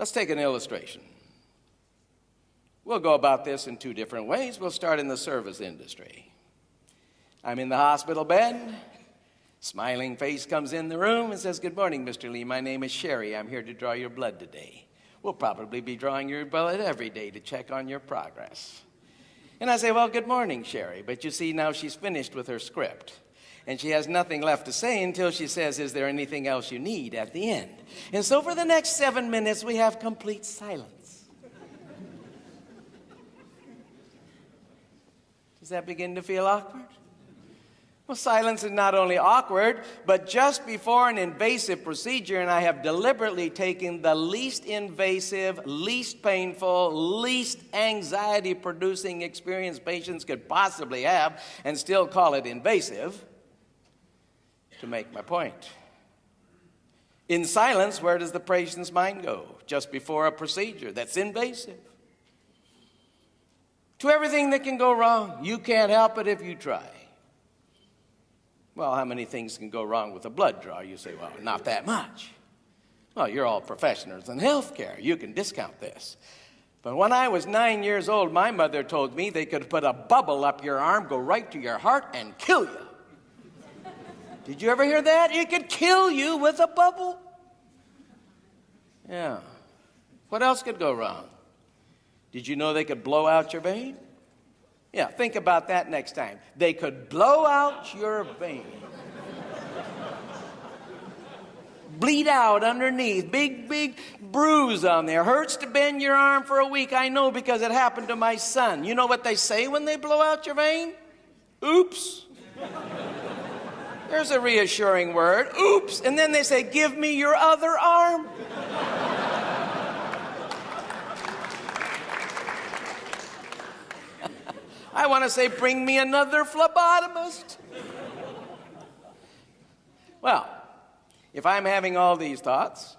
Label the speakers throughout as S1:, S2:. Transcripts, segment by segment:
S1: Let's take an illustration. We'll go about this in two different ways. We'll start in the service industry. I'm in the hospital bed. Smiling face comes in the room and says, "Good morning, Mr. Lee. My name is Sherry. I'm here to draw your blood today. We'll probably be drawing your blood every day to check on your progress." And I say, "Well, good morning, Sherry." But you see, now she's finished with her script. And she has nothing left to say until she says, "Is there anything else you need?" at the end. And so for the next 7 minutes, we have complete silence. Does that begin to feel awkward? Well, silence is not only awkward, but just before an invasive procedure, and I have deliberately taken the least invasive, least painful, least anxiety-producing experience patients could possibly have and still call it invasive to make my point. In silence, where does the patient's mind go just before a procedure that's invasive? To everything that can go wrong. You can't help it if you try. Well, how many things can go wrong with a blood draw? You say, "Well, not that much." Well, you're all professionals in healthcare. You can discount this. But when I was 9 years old, my mother told me they could put a bubble up your arm, go right to your heart, and kill you. Did you ever hear that? It could kill you with a bubble. Yeah. What else could go wrong? Did you know they could blow out your vein? Yeah, think about that next time. They could blow out your vein. Bleed out underneath. Big bruise on there. Hurts to bend your arm for a week. I know because it happened to my son. You know what they say when they blow out your vein? Oops. There's a reassuring word. Oops. And then they say, "Give me your other arm." I want to say, "Bring me another phlebotomist." Well, if I'm having all these thoughts,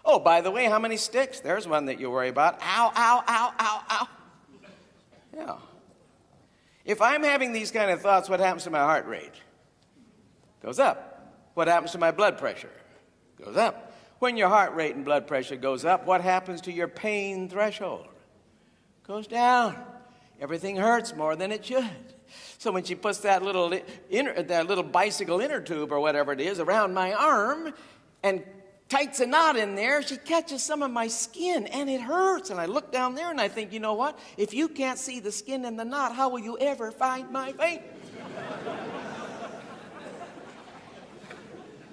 S1: oh, by the way, how many sticks? There's one that you worry about. Ow, ow, ow, ow, ow. Yeah. If I'm having these kind of thoughts, what happens to my heart rate? Goes up. What happens to my blood pressure? Goes up. When your heart rate and blood pressure goes up, what happens to your pain threshold? Goes down. Everything hurts more than it should. So when she puts that little bicycle inner tube or whatever it is around my arm and tights a knot in there, she catches some of my skin and it hurts. And I look down there and I think, you know what? If you can't see the skin in the knot, how will you ever find my vein?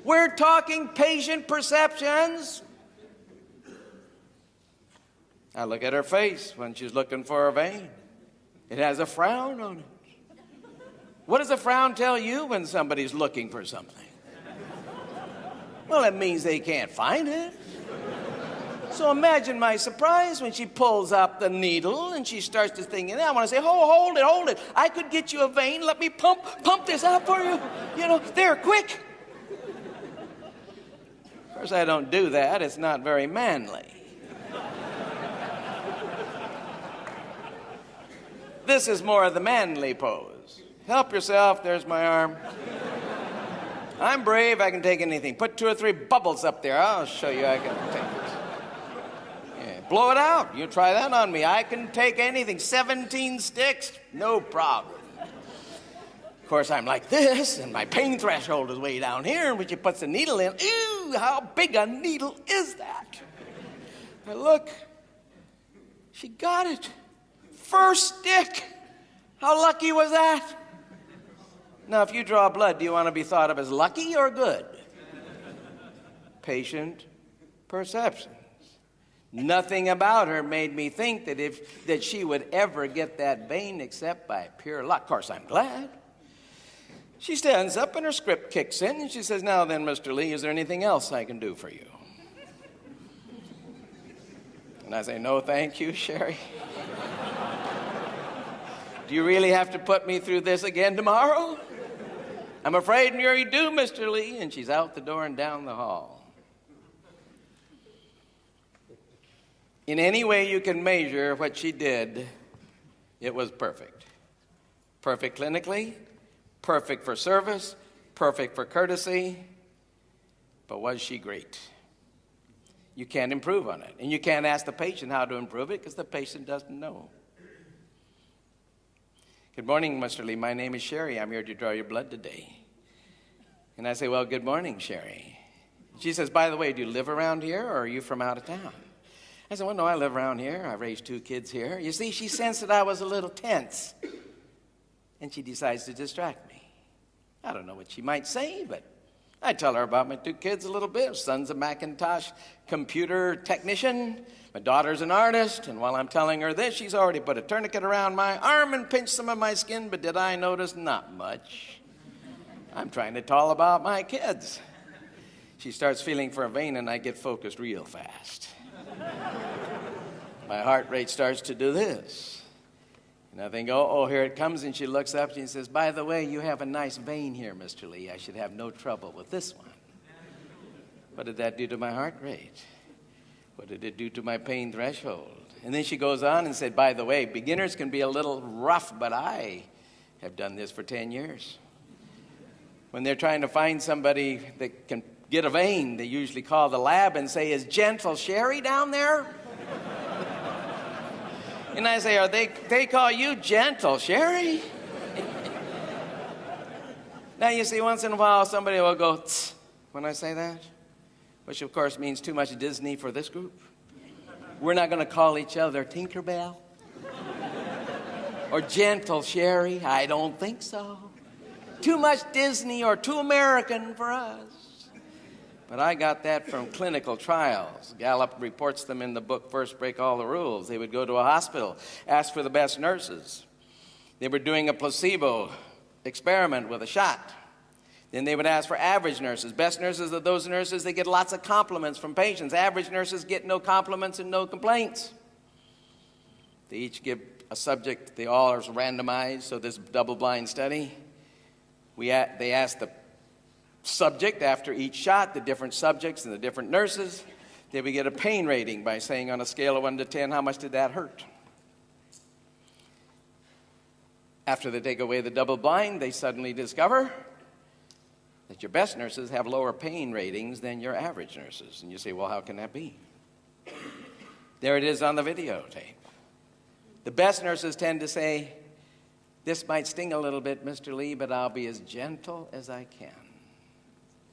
S1: We're talking patient perceptions. I look at her face when she's looking for a vein. It has a frown on it. What does a frown tell you when somebody's looking for something? Well, it means they can't find it. So imagine my surprise when she pulls up the needle and she starts to think, and I want to say, hold it. I could get you a vein. Let me pump this out for you. There, quick. Of course, I don't do that. It's not very manly. This is more of the manly pose. Help yourself. There's my arm. I'm brave. I can take anything. Put 2 or 3 bubbles up there. I'll show you I can take it. Yeah, blow it out. You try that on me. I can take anything. 17 sticks. No problem. Of course, I'm like this, and my pain threshold is way down here, and when she puts the needle in, ew, how big a needle is that? I look. She got it. First stick. How lucky was that? Now, if you draw blood, do you want to be thought of as lucky or good? Patient perceptions. Nothing about her made me think that she would ever get that vein except by pure luck. Of course, I'm glad. She stands up and her script kicks in and she says, "Now then, Mr. Lee, is there anything else I can do for you?" And I say, "No, thank you, Sherry. Do you really have to put me through this again tomorrow?" "I'm afraid you do, Mr. Lee." And she's out the door and down the hall. In any way you can measure what she did, it was perfect. Perfect clinically, perfect for service, perfect for courtesy. But was she great? You can't improve on it. And you can't ask the patient how to improve it because the patient doesn't know. Good morning, Mr. Lee. My name is Sherry. I'm here to draw your blood today. And I say, well, good morning, Sherry. She says, by the way, do you live around here or are you from out of town? I said, well, no, I live around here. I raised 2 kids here. You see, she sensed that I was a little tense. And she decides to distract me. I don't know what she might say, but I tell her about my 2 kids a little bit. Son's a Macintosh computer technician. My daughter's an artist. And while I'm telling her this, she's already put a tourniquet around my arm and pinched some of my skin. But did I notice? Not much. I'm trying to tell about my kids. She starts feeling for a vein, and I get focused real fast. My heart rate starts to do this. And I think, oh, here it comes. And she looks up and she says, by the way, you have a nice vein here, Mr. Lee. I should have no trouble with this one. What did that do to my heart rate? What did it do to my pain threshold? And then she goes on and said, by the way, beginners can be a little rough, but I have done this for 10 years. When they're trying to find somebody that can get a vein, they usually call the lab and say, is Gentle Sherry down there? And I say, they call you Gentle Sherry? Now, you see, once in a while, somebody will go, tss, when I say that, which, of course, means too much Disney for this group. We're not going to call each other Tinkerbell or Gentle Sherry. I don't think so. Too much Disney or too American for us. But I got that from clinical trials. Gallup reports them in the book, First Break All the Rules. They would go to a hospital, ask for the best nurses. They were doing a placebo experiment with a shot. Then they would ask for average nurses. Best nurses are those nurses that get lots of compliments from patients. Average nurses get no compliments and no complaints. They each give a subject. They all are randomized, so this double-blind study. They ask the subject after each shot, the different subjects and the different nurses. They would get a pain rating by saying on a scale of 1 to 10, how much did that hurt? After they take away the double blind, they suddenly discover that your best nurses have lower pain ratings than your average nurses. And you say, well, how can that be? There it is on the videotape. The best nurses tend to say, this might sting a little bit, Mr. Lee, but I'll be as gentle as I can.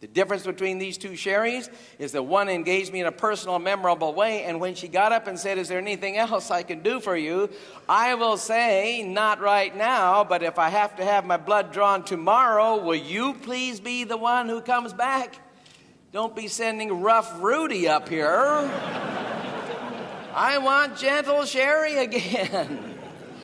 S1: The difference between these 2 Sherrys is that one engaged me in a personal, memorable way, and when she got up and said, is there anything else I can do for you? I will say, not right now, but if I have to have my blood drawn tomorrow, will you please be the one who comes back? Don't be sending rough Rudy up here. I want Gentle Sherry again.